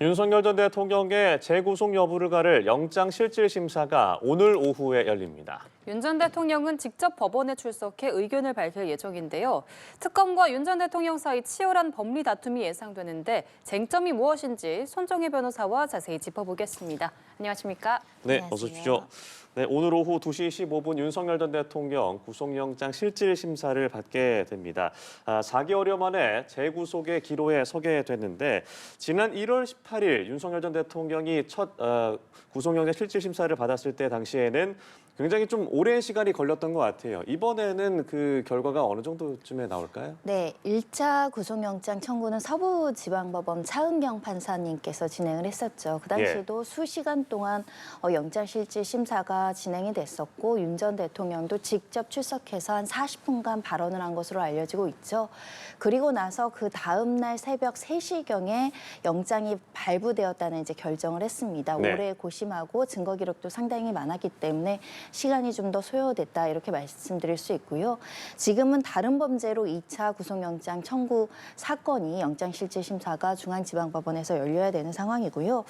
윤석열 전 대통령의 재구속 여부를 가를 영장실질심사가 오늘 오후에 열립니다. 윤 전 대통령은 직접 법원에 출석해 의견을 밝힐 예정인데요. 특검과 윤 전 대통령 사이 치열한 법리 다툼이 예상되는데 쟁점이 무엇인지 손정혜 변호사와 자세히 짚어보겠습니다. 안녕하십니까? 네, 안녕하세요. 어서 오십시오. 네, 오늘 오후 2시 15분 윤석열 전 대통령 구속영장 실질심사를 받게 됩니다. 4개월여 만에 재구속의 기로에 서게 됐는데 지난 1월 18일 윤석열 전 대통령이 첫 구속영장 실질심사를 받았을 때 당시에는 굉장히 좀 오랜 시간이 걸렸던 것 같아요. 이번에는 그 결과가 어느 정도쯤에 나올까요? 네, 1차 구속영장 청구는 서부지방법원 차은경 판사님께서 진행을 했었죠. 그 당시에도 수시간 동안 영장실질심사가 진행이 됐었고 윤 전 대통령도 직접 출석해서 한 40분간 발언을 한 것으로 알려지고 있죠. 그리고 나서 그 다음 날 새벽 3시경에 영장이 발부되었다는 이제 결정을 했습니다. 네. 오래 고심하고 증거 기록도 상당히 많았기 때문에 시간이 좀 더 소요됐다 이렇게 말씀드릴 수 있고요. 지금은 다른 범죄로 2차 구속영장 청구 사건이 영장실질심사가 중앙지방법원에서 열려야 되는 상황이고요.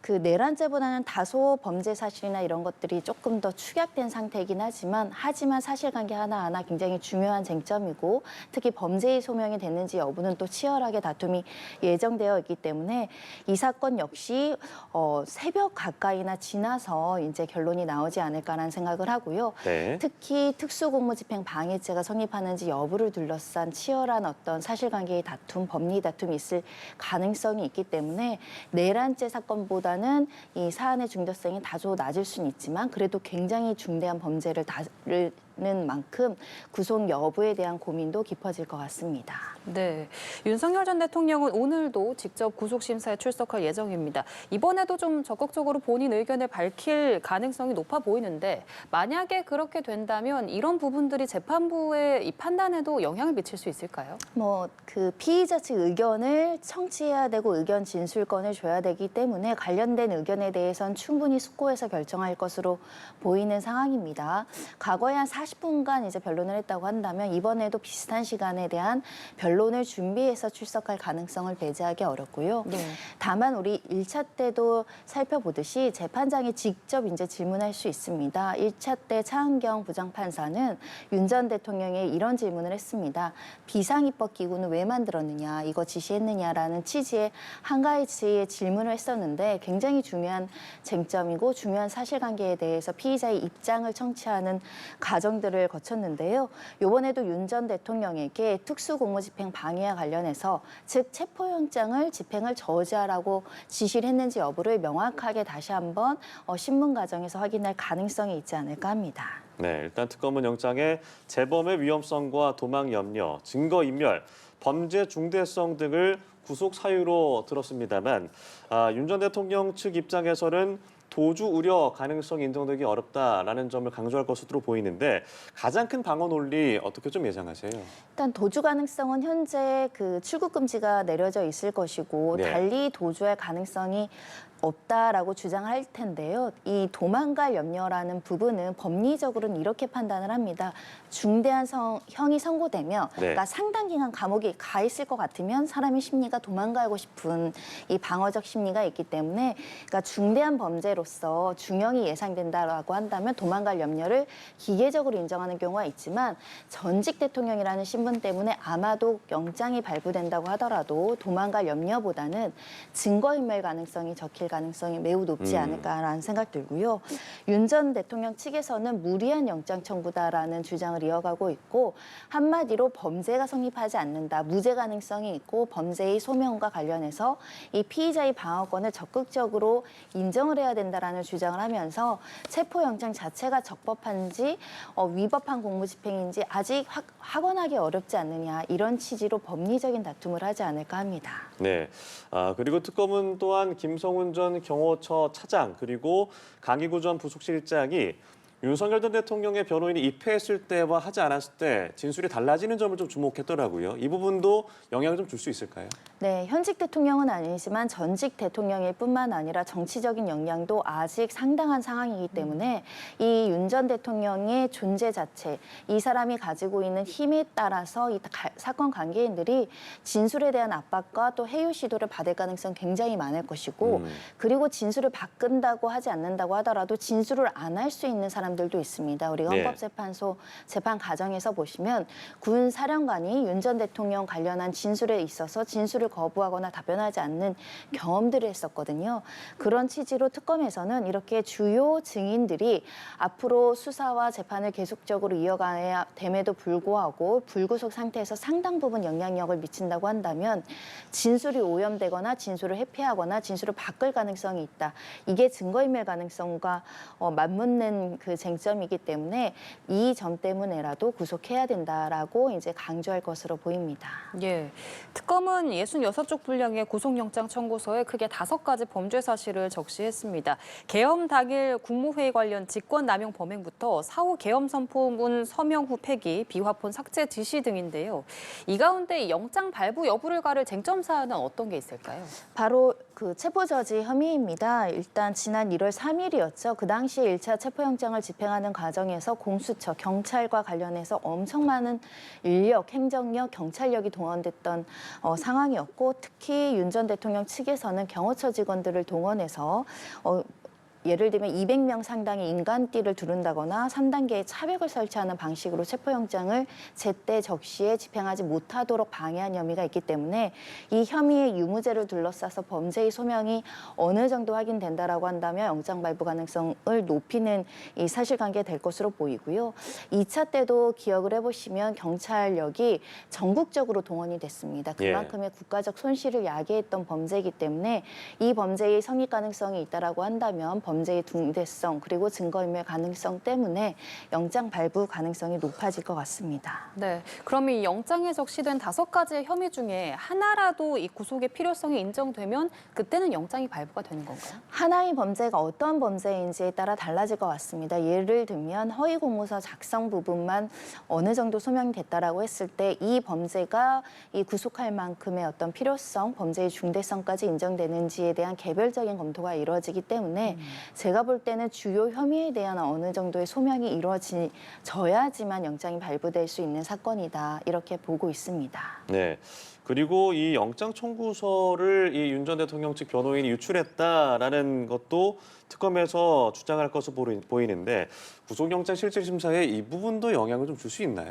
그 내란죄보다는 다소 범죄 사실이나 이런 것들이 조금 더 축약된 상태이긴 하지만 사실관계 하나하나 굉장히 중요한 쟁점이고 특히 범죄의 소명이 됐는지 여부는 또 치열하게 다툼이 예정되어 있기 때문에 이 사건 역시 새벽 가까이나 지나서 이제 결론이 나오지 않을까라는 생각을 하고요. 네. 특히 특수공무집행 방해죄가 성립하는지 여부를 둘러싼 치열한 어떤 사실관계의 다툼, 법리 다툼이 있을 가능성이 있기 때문에 내란죄 사건보다는 이 사안의 중대성이 다소 낮을 수는 있지만 그래도 굉장히 중대한 범죄를 다루는 만큼 구속 여부에 대한 고민도 깊어질 것 같습니다. 네, 윤석열 전 대통령은 오늘도 직접 구속심사에 출석할 예정입니다. 이번에도 좀 적극적으로 본인 의견을 밝힐 가능성이 높아 보이는데 만약에 그렇게 된다면 이런 부분들이 재판부의 이 판단에도 영향을 미칠 수 있을까요? 그 피의자 측 의견을 청취해야 되고 의견 진술권을 줘야 되기 때문에 관련된 의견에 대해선 충분히 숙고해서 결정할 것으로 보이는 상황입니다. 과거에 한 40분간 이제 변론을 했다고 한다면 이번에도 비슷한 시간에 대한 변론을 준비해서 출석할 가능성을 배제하기 어렵고요. 네. 다만 우리 1차 때도 살펴보듯이 재판장이 직접 이제 질문할 수 있습니다. 1차 때 차은경 부장판사는 윤 전 대통령에 이런 질문을 했습니다. 비상입법기구는 왜 만들었느냐, 이거 지시했느냐라는 취지의 한 가지의 질문을 했었는데 굉장히 중요한 쟁점이고 중요한 사실관계에 대해서 피의자의 입장을 청취하는 과정들을 거쳤는데요. 이번에도 윤 전 대통령에게 특수공무집행 방해와 관련해서 즉 체포영장을 집행을 저지하라고 지시를 했는지 여부를 명확하게 다시 한번 신문 과정에서 확인할 가능성이 있지 않을까 합니다. 네, 일단 특검은 영장에 재범의 위험성과 도망 염려, 증거인멸, 범죄 중대성 등을 구속 사유로 들었습니다만 윤 전 대통령 측 입장에서는 도주 우려 가능성이 인정되기 어렵다라는 점을 강조할 것으로 보이는데 가장 큰 방어 논리 어떻게 좀 예상하세요? 일단 도주 가능성은 현재 그 출국 금지가 내려져 있을 것이고 네. 달리 도주할 가능성이 없다라고 주장할 텐데요. 이 도망갈 염려라는 부분은 법리적으로는 이렇게 판단을 합니다. 중대한 형이 선고되면 그러니까 상당 기간 감옥에 가 있을 것 같으면 사람의 심리가 도망가고 싶은 이 방어적 심리가 있기 때문에 그러니까 중대한 범죄로서 중형이 예상된다라고 한다면 도망갈 염려를 기계적으로 인정하는 경우가 있지만 전직 대통령이라는 신분 때문에 아마도 영장이 발부된다고 하더라도 도망갈 염려보다는 증거인멸 가능성이 적힐 가능성이 매우 높지 않을까라는 생각 들고요. 윤 전 대통령 측에서는 무리한 영장 청구다라는 주장을 이어가고 있고 한마디로 범죄가 성립하지 않는다, 무죄 가능성이 있고 범죄의 소명과 관련해서 이 피의자의 방어권을 적극적으로 인정을 해야 된다라는 주장을 하면서 체포영장 자체가 적법한지 위법한 공무집행인지 아직 확언하기 어렵지 않느냐 이런 취지로 법리적인 다툼을 하지 않을까 합니다. 네. 그리고 특검은 또한 김성훈 전 경호처 차장 그리고 강희구 전 부속실장이 윤석열 전 대통령의 변호인이 입회했을 때와 하지 않았을 때 진술이 달라지는 점을 좀 주목했더라고요. 이 부분도 영향을 좀 줄 수 있을까요? 네, 현직 대통령은 아니지만 전직 대통령일 뿐만 아니라 정치적인 영향도 아직 상당한 상황이기 때문에 이 윤 전 대통령의 존재 자체, 이 사람이 가지고 있는 힘에 따라서 이 사건 관계인들이 진술에 대한 압박과 또 해유 시도를 받을 가능성이 굉장히 많을 것이고 그리고 진술을 바꾼다고 하지 않는다고 하더라도 진술을 안 할 수 있는 사람들도 있습니다. 우리가 네. 헌법재판소 재판 과정에서 보시면 군 사령관이 윤 전 대통령 관련한 진술에 있어서 진술을 거부하거나 답변하지 않는 경험들을 했었거든요. 그런 취지로 특검에서는 이렇게 주요 증인들이 앞으로 수사와 재판을 계속적으로 이어가야 됨에도 불구하고 불구속 상태에서 상당 부분 영향력을 미친다고 한다면 진술이 오염되거나 진술을 회피하거나 진술을 바꿀 가능성이 있다. 이게 증거인멸 가능성과 맞붙는 그 쟁점이기 때문에 이 점 때문에라도 구속해야 된다라고 이제 강조할 것으로 보입니다. 예, 특검은 66쪽 분량의 구속영장 청구서에 크게 5가지 범죄 사실을 적시했습니다. 계엄 당일 국무회의 관련 직권남용 범행부터 사후 계엄 선포문 서명 후 폐기, 비화폰 삭제 지시 등인데요. 이 가운데 영장 발부 여부를 가를 쟁점 사안은 어떤 게 있을까요? 바로 그 체포저지 혐의입니다. 일단 지난 1월 3일이었죠. 그 당시에 1차 체포영장을 집행하는 과정에서 공수처, 경찰과 관련해서 엄청 많은 인력, 행정력, 경찰력이 동원됐던 상황이었고 특히 윤 전 대통령 측에서는 경호처 직원들을 동원해서 예를 들면 200명 상당의 인간띠를 두른다거나 3단계의 차벽을 설치하는 방식으로 체포영장을 제때 적시에 집행하지 못하도록 방해한 혐의가 있기 때문에 이 혐의의 유무죄를 둘러싸서 범죄의 소명이 어느 정도 확인된다라고 한다면 영장 발부 가능성을 높이는 이 사실관계가 될 것으로 보이고요. 2차 때도 기억을 해보시면 경찰력이 전국적으로 동원이 됐습니다. 그만큼의 국가적 손실을 야기했던 범죄이기 때문에 이 범죄의 성립 가능성이 있다라고 한다면 범죄의 중대성 그리고 증거인멸 가능성 때문에 영장 발부 가능성이 높아질 것 같습니다. 네, 그럼 이 영장에 적시된 5가지의 혐의 중에 하나라도 이 구속의 필요성이 인정되면 그때는 영장이 발부가 되는 건가요? 하나의 범죄가 어떤 범죄인지에 따라 달라질 것 같습니다. 예를 들면 허위 공문서 작성 부분만 어느 정도 소명이 됐다라고 했을 때 이 범죄가 이 구속할 만큼의 어떤 필요성, 범죄의 중대성까지 인정되는지에 대한 개별적인 검토가 이루어지기 때문에 제가 볼 때는 주요 혐의에 대한 어느 정도의 소명이 이루어져야지만 영장이 발부될 수 있는 사건이다. 이렇게 보고 있습니다. 네. 그리고 이 영장 청구서를 이 윤 전 대통령 측 변호인이 유출했다라는 것도 특검에서 주장할 것으로 보이는데 구속영장 실질심사에 이 부분도 영향을 좀 줄 수 있나요?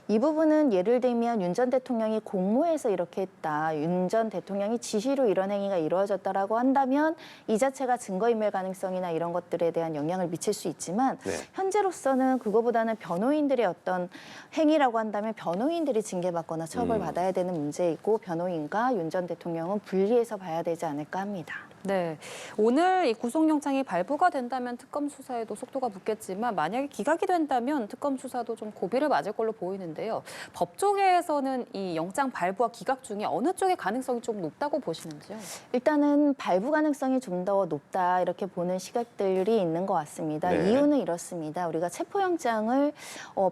이 부분은 예를 들면 윤 전 대통령이 공모해서 이렇게 했다. 윤 전 대통령이 지시로 이런 행위가 이루어졌다라고 한다면 이 자체가 증거인멸 가능성이나 이런 것들에 대한 영향을 미칠 수 있지만 네. 현재로서는 그거보다는 변호인들의 어떤 행위라고 한다면 변호인들이 징계받거나 처벌받아야 되는 문제이고 변호인과 윤 전 대통령은 분리해서 봐야 되지 않을까 합니다. 네, 오늘 이 구속영장이 발부가 된다면 특검 수사에도 속도가 붙겠지만 만약에 기각이 된다면 특검 수사도 좀 고비를 맞을 걸로 보이는데요. 법조계에서는 이 영장 발부와 기각 중에 어느 쪽의 가능성이 좀 높다고 보시는지요? 일단은 발부 가능성이 좀 더 높다 이렇게 보는 시각들이 있는 것 같습니다. 네. 이유는 이렇습니다. 우리가 체포영장을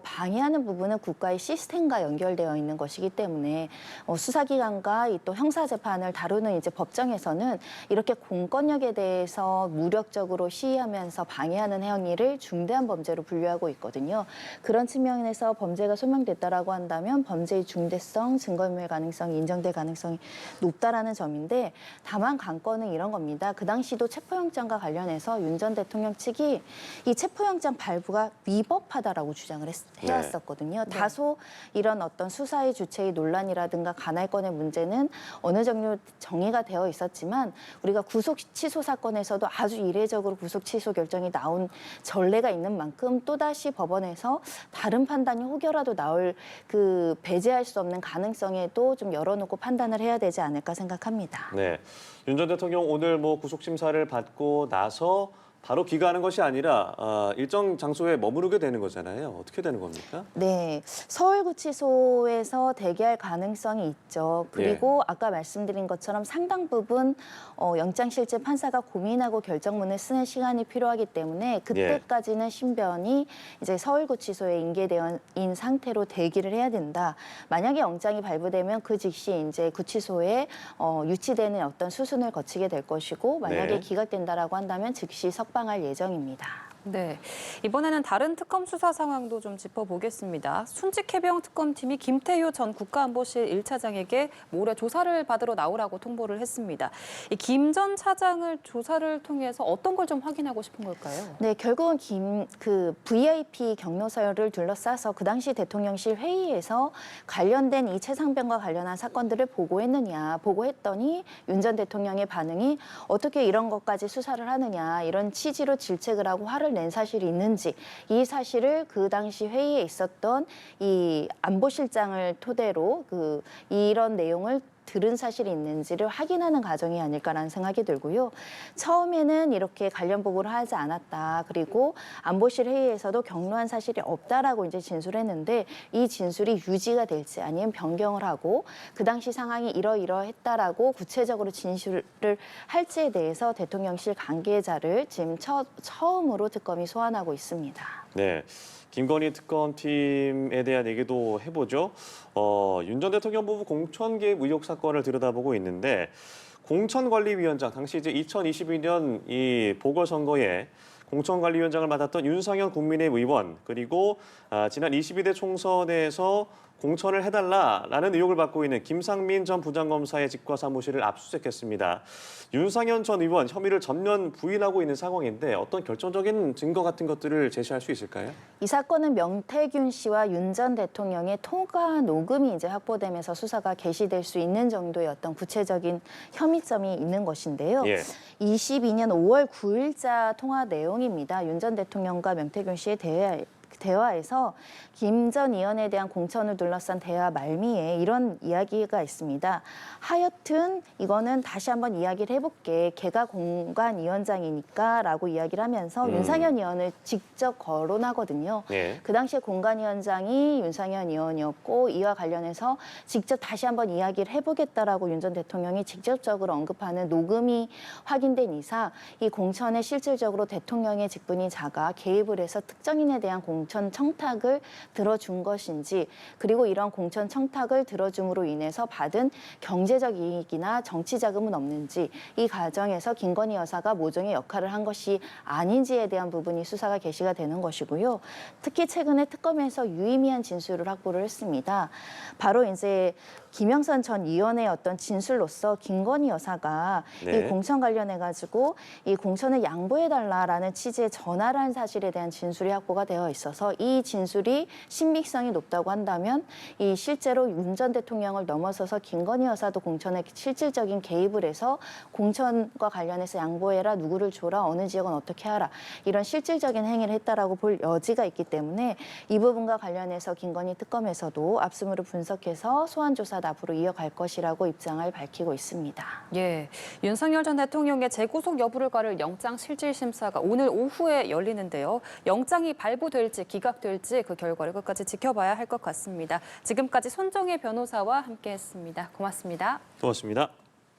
방해하는 부분은 국가의 시스템과 연결되어 있는 것이기 때문에 수사기관과 또 형사재판을 다루는 이제 법정에서는 이렇게 공권력에 대해서 무력적으로 시위하면서 방해하는 행위를 중대한 범죄로 분류하고 있거든요. 그런 측면에서 범죄가 소명됐다라고 한다면 범죄의 중대성, 증거인멸 가능성이 인정될 가능성이 높다라는 점인데 다만 관건은 이런 겁니다. 그 당시도 체포영장과 관련해서 윤 전 대통령 측이 이 체포영장 발부가 위법하다라고 주장을 해왔었거든요. 네. 다소 이런 어떤 수사의 주체의 논란이라든가 간할건의 문제는 어느 정도 정의가 되어 있었지만 우리가 구속 취소 사건에서도 아주 이례적으로 구속 취소 결정이 나온 전례가 있는 만큼 또다시 법원에서 다른 판단이 혹여라도 나올 그 배제할 수 없는 가능성에도 좀 열어놓고 판단을 해야 되지 않을까 생각합니다. 네. 윤 전 대통령 오늘 구속심사를 받고 나서 바로 귀가하는 것이 아니라 일정 장소에 머무르게 되는 거잖아요. 어떻게 되는 겁니까? 네, 서울구치소에서 대기할 가능성이 있죠. 그리고 아까 말씀드린 것처럼 상당 부분 영장실질 판사가 고민하고 결정문을 쓰는 시간이 필요하기 때문에 그때까지는 신변이 이제 서울구치소에 인계되어 있는 상태로 대기를 해야 된다. 만약에 영장이 발부되면 그 즉시 이제 구치소에 유치되는 어떤 수순을 거치게 될 것이고 만약에 기각된다라고 한다면 즉시 석방할 예정입니다. 네, 이번에는 다른 특검 수사 상황도 좀 짚어보겠습니다. 순직해병 특검팀이 김태효 전 국가안보실 1차장에게 모레 조사를 받으러 나오라고 통보를 했습니다. 이 김 전 차장을 조사를 통해서 어떤 걸 좀 확인하고 싶은 걸까요? 네, 결국은 VIP 경로서를 둘러싸서 그 당시 대통령실 회의에서 관련된 이 최상병과 관련한 사건들을 보고했느냐, 보고했더니 윤 전 대통령의 반응이 어떻게 이런 것까지 수사를 하느냐 이런 취지로 질책을 하고 화를 낸 사실이 있는지 이 사실을 그 당시 회의에 있었던 이 안보실장을 토대로 이런 내용을 들은 사실이 있는지를 확인하는 과정이 아닐까라는 생각이 들고요. 처음에는 이렇게 관련 보고를 하지 않았다. 그리고 안보실 회의에서도 경로한 사실이 없다라고 이제 진술했는데 이 진술이 유지가 될지 아니면 변경을 하고 그 당시 상황이 이러이러했다라고 구체적으로 진술을 할지에 대해서 대통령실 관계자를 지금 처음으로 특검이 소환하고 있습니다. 네. 김건희 특검팀에 대한 얘기도 해보죠. 윤 전 대통령 부부 공천 개입 의혹 사건을 들여다보고 있는데 공천관리위원장 당시 이제 2022년 이 보궐선거에 공천관리위원장을 맡았던 윤상현 국민의힘 의원 그리고 지난 22대 총선에서 공천을 해달라라는 의혹을 받고 있는 김상민 전 부장검사의 직과 사무실을 압수수색했습니다. 윤상현 전 의원 혐의를 전면 부인하고 있는 상황인데 어떤 결정적인 증거 같은 것들을 제시할 수 있을까요? 이 사건은 명태균 씨와 윤 전 대통령의 통화 녹음이 이제 확보되면서 수사가 개시될 수 있는 정도의 어떤 구체적인 혐의점이 있는 것인데요. 22년 5월 9일자 통화 내용입니다. 윤 전 대통령과 명태균 씨의 대화에서 김 전 의원에 대한 공천을 둘러싼 대화 말미에 이런 이야기가 있습니다. 하여튼 이거는 다시 한번 이야기를 해볼게. 걔가 공관위원장이니까 라고 이야기를 하면서 윤상현 의원을 직접 거론하거든요. 그 당시에 공관위원장이 윤상현 의원이었고 이와 관련해서 직접 다시 한번 이야기를 해보겠다라고 윤 전 대통령이 직접적으로 언급하는 녹음이 확인된 이상 이 공천에 실질적으로 대통령의 직분이 작아 개입을 해서 특정인에 대한 공천 청탁을 들어준 것인지 그리고 이런 공천 청탁을 들어줌으로 인해서 받은 경제적 이익이나 정치 자금은 없는지 이 과정에서 김건희 여사가 모종의 역할을 한 것이 아닌지에 대한 부분이 수사가 개시가 되는 것이고요. 특히 최근에 특검에서 유의미한 진술을 확보를 했습니다. 바로 이제 김영선 전 의원의 어떤 진술로서 김건희 여사가 이 공천 관련해가지고 이 공천을 양보해달라라는 취지의 전화를 한 사실에 대한 진술이 확보가 되어 있어서 이 진술이 신빙성이 높다고 한다면 이 실제로 윤 전 대통령을 넘어서서 김건희 여사도 공천에 실질적인 개입을 해서 공천과 관련해서 양보해라, 누구를 줘라, 어느 지역은 어떻게 하라 이런 실질적인 행위를 했다라고 볼 여지가 있기 때문에 이 부분과 관련해서 김건희 특검에서도 압수물을 분석해서 소환 조사 앞으로 이어갈 것이라고 입장을 밝히고 있습니다. 예, 윤석열 전 대통령의 재구속 여부를 가를 영장실질심사가 오늘 오후에 열리는데요. 영장이 발부될지 기각될지 그 결과를 끝까지 지켜봐야 할 것 같습니다. 지금까지 손정혜 변호사와 함께했습니다. 고맙습니다. 고맙습니다.